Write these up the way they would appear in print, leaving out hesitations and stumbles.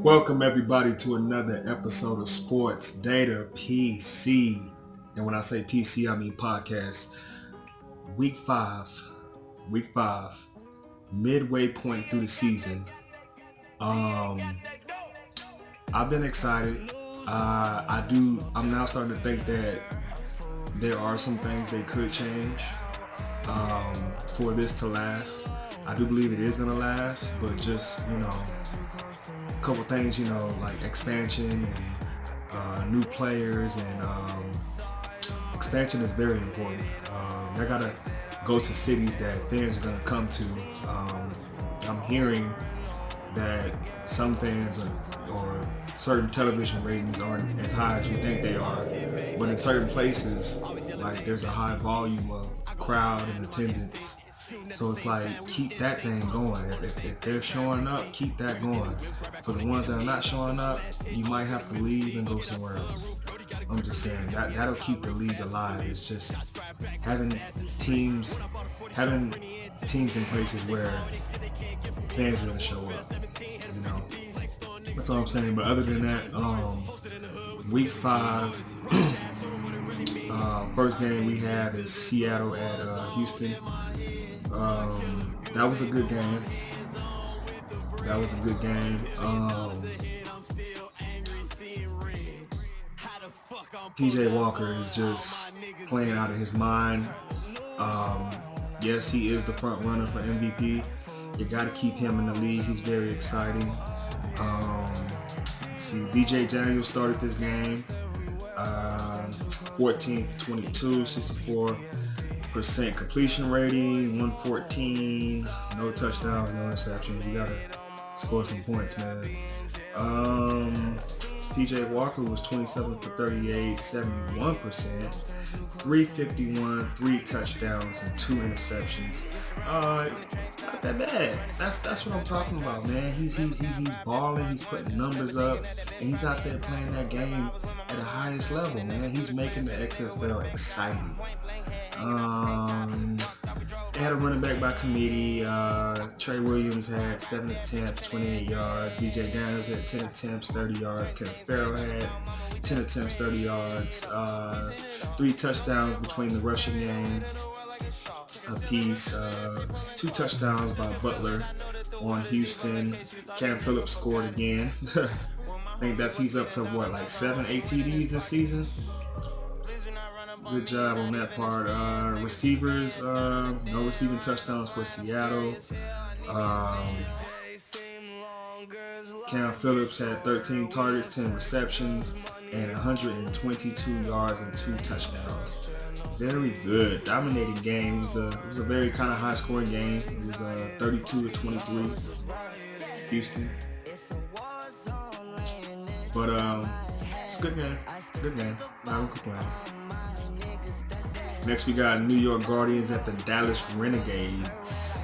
Welcome everybody to another episode of Sports Data PC. And when I say PC, I mean podcast. Week 5, midway point through the season. I've been excited. I'm now starting to think that there are some things they could change for this to last. I do believe it is gonna last, but just a couple things, like expansion and new players, and expansion is very important. They gotta go to cities that fans are gonna come to. I'm hearing that some fans or certain television ratings aren't as high as you think they are, but in certain places, like there's a high volume of crowd and attendance. So it's like, keep that thing going. If they're showing up, keep that going. For the ones that are not showing up, you might have to leave and go somewhere else. I'm just saying that'll keep the league alive. It's just having teams having teams in places where fans are gonna show up. That's all I'm saying. But other than that, week 5, first game we had is Seattle at Houston. That was a good game. PJ Walker is just playing out of his mind. Yes, he is the front runner for MVP. You got to keep him in the league. He's very exciting. Let's see, BJ Daniels started this game. 14-22, 64% completion rating, 114, no touchdowns, no interceptions. You gotta score some points, man. PJ Walker was 27 for 38, 71%, 351, 3 touchdowns, and 2 interceptions. Not that bad. That's what I'm talking about, man. He's balling, he's putting numbers up, and he's out there playing that game at the highest level, man. He's making the XFL exciting. They had a running back by committee. Trey Williams had 7 attempts, 28 yards. BJ Daniels had 10 attempts, 30 yards. Kenneth Farrell had 10 attempts, 30 yards. 3 touchdowns between the rushing game apiece. 2 touchdowns by Butler on Houston. Cam Phillips scored again. I think he's up to like 7, 8 TDs this season. Good job on that part. Receivers, no receiving touchdowns for Seattle. Cam Phillips had 13 targets, 10 receptions, and 122 yards and 2 touchdowns. Very good, dominating game. It was a very kind of high-scoring game. It was 32-23, Houston. But it's a good game. Not gonna complain. Next, we got New York Guardians at the Dallas Renegades.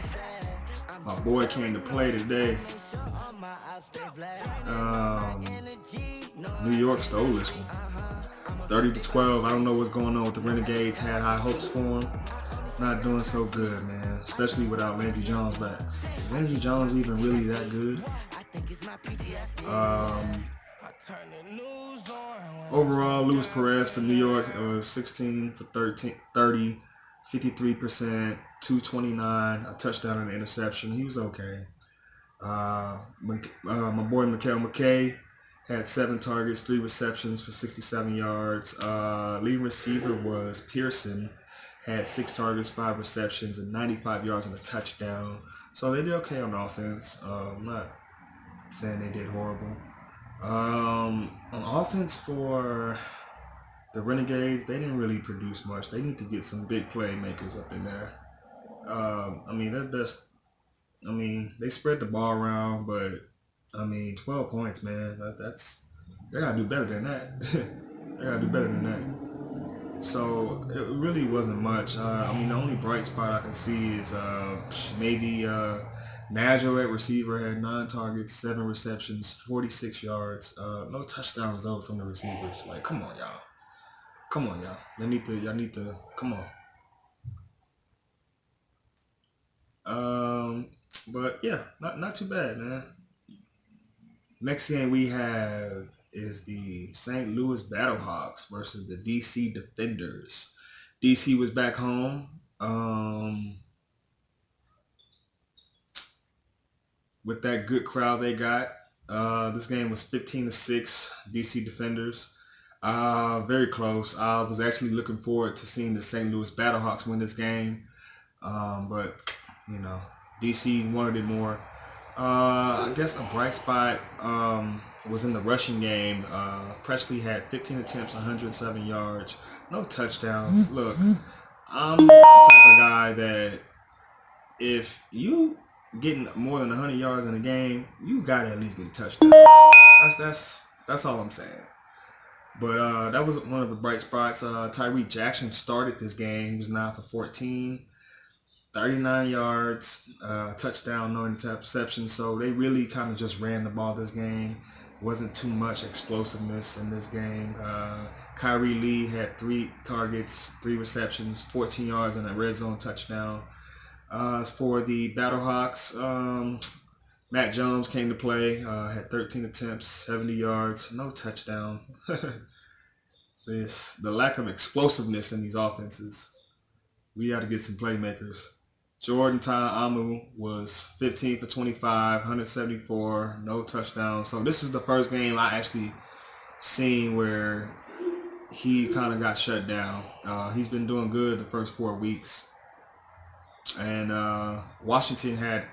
My boy came to play today. New York stole this one, 30-12. I don't know what's going on with the Renegades. Had high hopes for them. Not doing so good, man. Especially without Landry Jones back. Is Landry Jones even really that good? Overall, Luis Perez for New York was 16 for 30, 53%, 229, a touchdown and an interception. He was okay. My boy Mikael McKay had 7 targets, 3 receptions for 67 yards. Leading receiver was Pearson, had 6 targets, 5 receptions, and 95 yards and a touchdown. So they did okay on offense. I'm not saying they did horrible. On offense for the Renegades, they didn't really produce much. They need to get some big playmakers up in there. They spread the ball around, but 12 points, man. They gotta do better than that. They gotta do better than that. So it really wasn't much. The only bright spot I can see is maybe Maggio at receiver had 9 targets, 7 receptions, 46 yards. No touchdowns though from the receivers. Like, come on, y'all. Y'all need to come on. But yeah, not too bad, man. Next game we have is the St. Louis Battlehawks versus the DC Defenders. DC was back home. With that good crowd they got. This game was 15-6, DC Defenders. Very close. I was actually looking forward to seeing the St. Louis Battlehawks win this game, but you know, DC wanted it more. I guess a bright spot was in the rushing game. Presley had 15 attempts, 107 yards, no touchdowns. Look, I'm the type of guy that if you getting more than 100 yards in a game, you gotta at least get a touchdown. That's all I'm saying. But that was one of the bright spots. Tyree Jackson started this game. He was 9 for 14, 39 yards, touchdown, no interception. So they really kind of just ran the ball this game. Wasn't too much explosiveness in this game. Kyrie Lee had 3 targets, 3 receptions, 14 yards, and a red zone touchdown. As for the Battlehawks, Matt Jones came to play, had 13 attempts, 70 yards, no touchdown. The lack of explosiveness in these offenses. We got to get some playmakers. Jordan Ta'amu was 15 for 25, 174, no touchdowns. So this is the first game I actually seen where he kind of got shut down. He's been doing good the first 4 weeks. And Washington had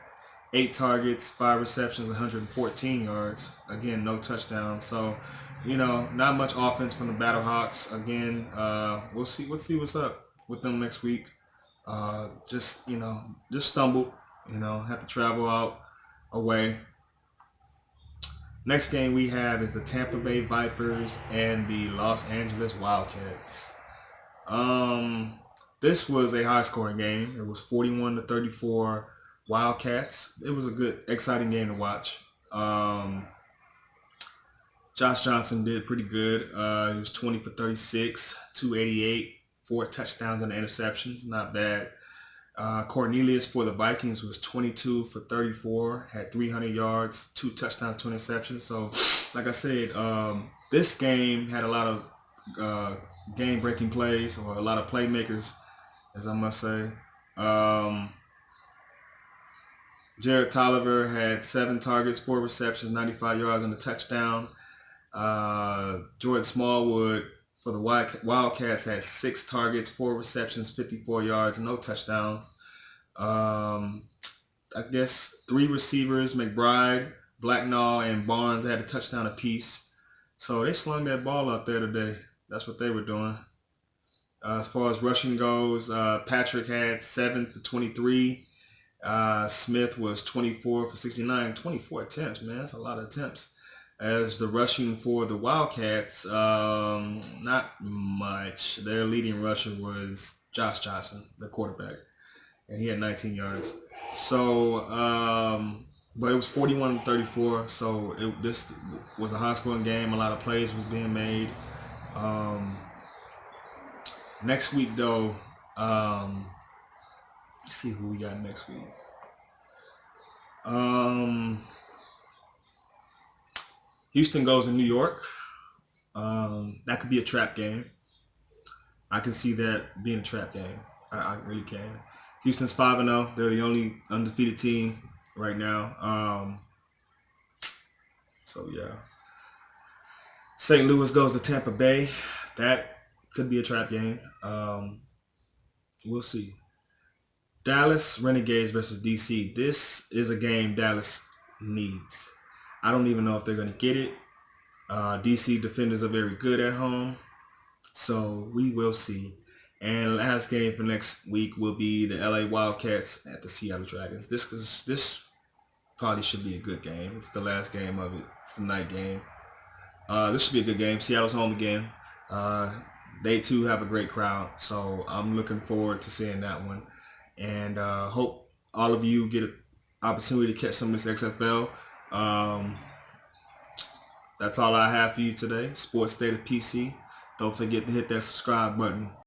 8 targets, 5 receptions, 114 yards. Again, no touchdowns. So, you know, not much offense from the Battlehawks. Again, we'll see what's up with them next week. Just stumbled. Have to travel out away. Next game we have is the Tampa Bay Vipers and the Los Angeles Wildcats. This was a high-scoring game. It was 41-34 Wildcats. It was a good, exciting game to watch. Josh Johnson did pretty good. He was 20 for 36, 288, 4 touchdowns and interceptions. Not bad. Cornelius for the Vikings was 22 for 34, had 300 yards, 2 touchdowns, 2 interceptions. So, like I said, this game had a lot of game-breaking plays, or a lot of playmakers, as I must say. Jared Tolliver had 7 targets, 4 receptions, 95 yards, and a touchdown. Jordan Smallwood for the Wildcats had 6 targets, 4 receptions, 54 yards, no touchdowns. I guess 3 receivers, McBride, Blacknall, and Barnes had a touchdown apiece. So they slung that ball out there today. That's what they were doing. As far as rushing goes, Patrick had 7 for 23. Smith was 24 for 69. 24 attempts, man. That's a lot of attempts. As the rushing for the Wildcats, not much. Their leading rusher was Josh Johnson, the quarterback, and he had 19 yards. So, but it was 41-34. So this was a high-scoring game. A lot of plays was being made. Next week, though, let's see who we got next week. Houston goes to New York. That could be a trap game. I can see that being a trap game. I really can. Houston's 5-0. They're the only undefeated team right now. So, yeah. St. Louis goes to Tampa Bay. That could be a trap game. We'll see. Dallas Renegades versus DC. This is a game Dallas needs. I don't even know if they're going to get it. DC defenders are very good at home. So we will see. And last game for next week will be the LA Wildcats at the Seattle Dragons. This probably should be a good game. It's the last game of it. It's the night game. This should be a good game. Seattle's home again. They too have a great crowd. So I'm looking forward to seeing that one. And hope all of you get an opportunity to catch some of this XFL. That's all I have for you today. Sports State of PC. Don't forget to hit that subscribe button.